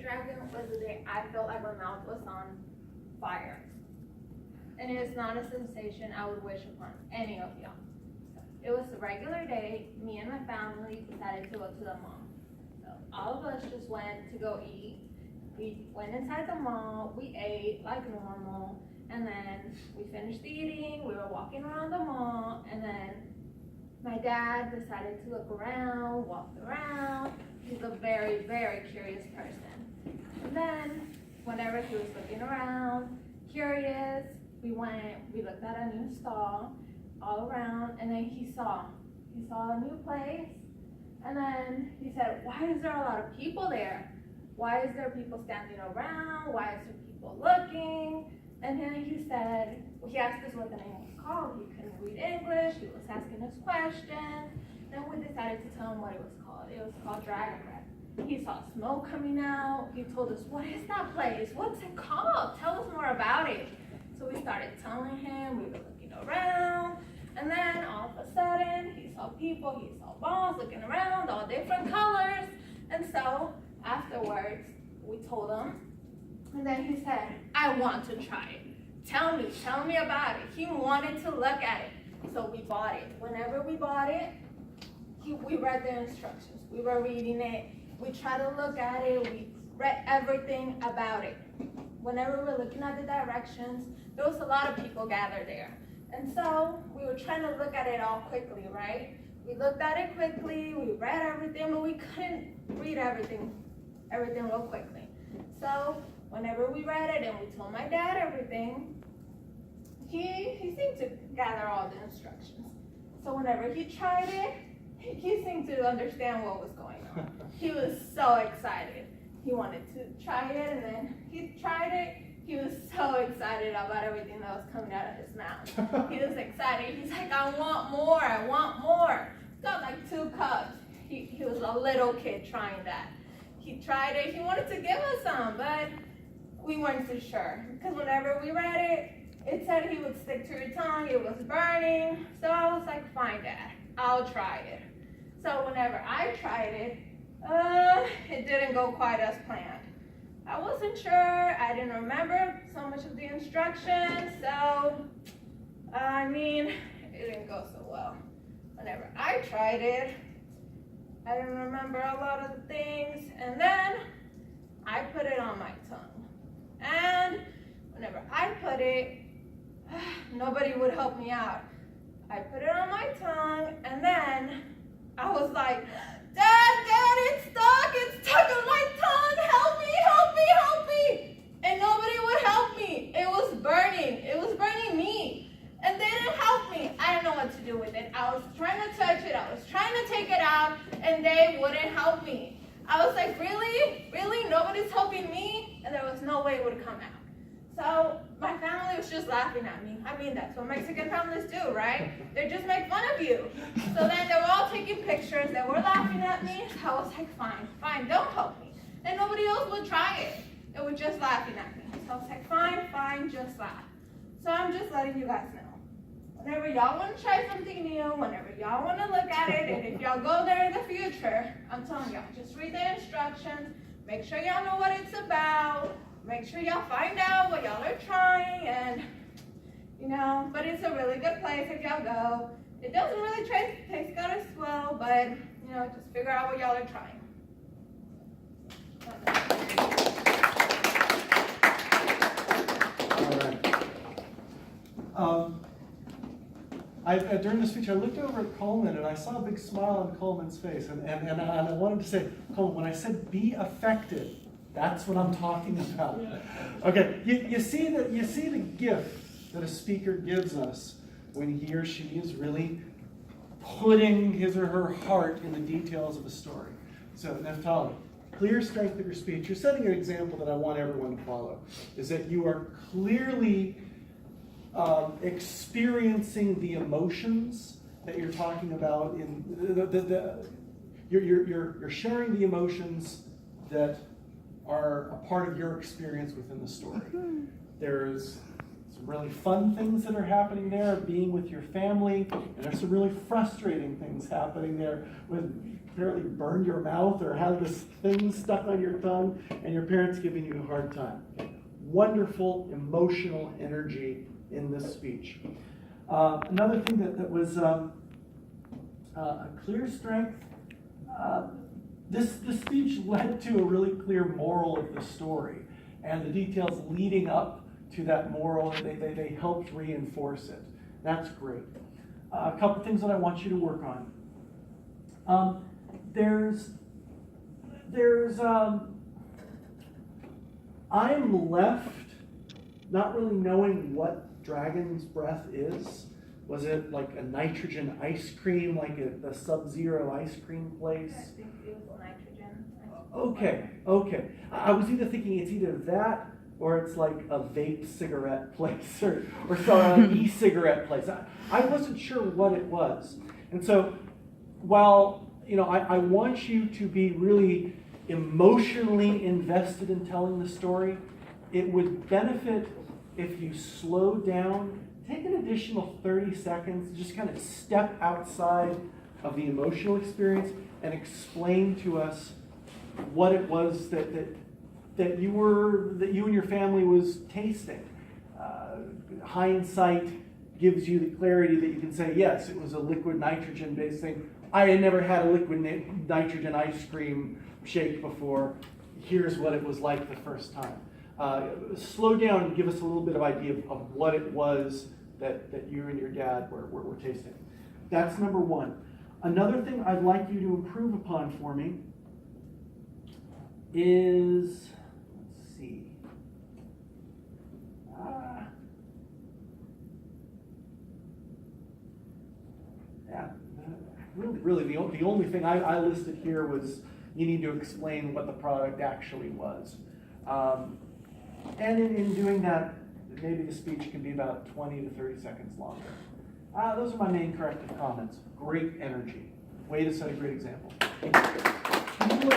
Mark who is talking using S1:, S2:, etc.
S1: Dragon was the day I felt like my mouth was on fire. And it is not a sensation I would wish upon any of y'all. It was a regular day. Me and my family decided to go to the mall. So all of us just went to go eat. We went inside the mall, we ate like normal, and then we finished eating, we were walking around the mall, and then my dad decided to look around, walked around. He's a very, very curious person. And then, whenever he was looking around, curious, we looked at a new stall all around, and then he saw a new place, and then he said, why is there a lot of people there? Why is there people standing around? Why is there people looking? And then he said, he asked us what the name was called. He couldn't read English. He was asking us questions. Then we decided to tell him what it was called. It was called Dragon Breath. He saw smoke coming out. He told us, what is that place? What's it called? Tell us more about it. So we started telling him. We were looking around. And then all of a sudden, he saw people. He saw balls looking around, all different colors. And so afterwards, we told him. And then he said, I want to try it. Tell me about it. He wanted to look at it. So we bought it. Whenever we bought it, we read the instructions. We were reading it. We tried to look at it. We read everything about it. Whenever we were looking at the directions, there was a lot of people gathered there. And so we were trying to look at it all quickly, right? We looked at it quickly. We read everything, but we couldn't read everything real quickly. So whenever we read it and we told my dad everything, he seemed to gather all the instructions. So whenever he tried it, he seemed to understand what was going on. He was so excited. He wanted to try it, and then he tried it. He was so excited about everything that was coming out of his mouth. He was excited. He's like, I want more, I want more. Got like 2 cups. He was a little kid trying that. He tried it. He wanted to give us some, but we weren't too sure. Because whenever we read it, it said he would stick to your tongue. It was burning. So I was like, fine, Dad, I'll try it. So whenever I tried it, it didn't go quite as planned. I wasn't sure. I didn't remember so much of the instructions. So, it didn't go so well. Whenever I tried it, I didn't remember a lot of the things, and then I put it on my tongue. And whenever I put it, nobody would help me out. I put it on my tongue, and then I was like, Dad, it's stuck on my tongue, help me. And nobody would help me. It was burning me. And they didn't help me. I didn't know what to do with it. I was trying to touch it. I was trying to take it out, and they wouldn't help me. I was like, really? Nobody's helping me? And there was no way it would come out. So my family was just laughing at me. That's what Mexican families do, right? They just make fun of you. So then they were all taking pictures. They were laughing at me. So I was like, fine, don't help me. And nobody else would try it. They were just laughing at me. So I was like, fine, just laugh. So I'm just letting you guys know. Whenever y'all want to try something new, whenever y'all want to look at it, and if y'all go there in the future, I'm telling y'all, just read the instructions, make sure y'all know what it's about, make sure y'all find out what y'all are trying, and, but it's a really good place if y'all go. It doesn't really taste good as well, but, just figure out what y'all are trying.
S2: All right. During the speech, I looked over at Coleman, and I saw a big smile on Coleman's face. And I wanted to say, Coleman, when I said be effective, that's what I'm talking about. Okay, you see the gift that a speaker gives us when he or she is really putting his or her heart in the details of a story. So, Naphtali, clear strength of your speech. You're setting an example that I want everyone to follow, is that you are clearly experiencing the emotions that you're talking about. You're sharing the emotions that are a part of your experience within the story. There's some really fun things that are happening there, being with your family, and there's some really frustrating things happening there with apparently burned your mouth or had this thing stuck on your tongue and your parents giving you a hard time. Wonderful emotional energy in this speech. Another thing that was a clear strength, this speech led to a really clear moral of the story, and the details leading up to that moral, they helped reinforce it. That's great. A couple things that I want you to work on. I'm left not really knowing what dragon's breath is. Was it like a nitrogen ice cream, like a Sub-Zero ice cream place?
S1: I think it was nitrogen.
S2: Okay. I was either thinking it's either that or it's like a vape cigarette place or some e-cigarette place. I wasn't sure what it was. And so while I want you to be really emotionally invested in telling the story, it would benefit if you slow down, take an additional 30 seconds, just kind of step outside of the emotional experience and explain to us what it was that you and your family was tasting. Hindsight gives you the clarity that you can say, yes, it was a liquid nitrogen based thing. I had never had a liquid nitrogen ice cream shake before. Here's what it was like the first time. Slow down and give us a little bit of idea of what it was that you and your dad were tasting. That's number one. Another thing I'd like you to improve upon for me is, let's see. Really, the only thing I listed here was you need to explain what the product actually was. And in doing that, maybe the speech can be about 20 to 30 seconds longer. Those are my main corrective comments. Great energy. Way to set a great example. Can you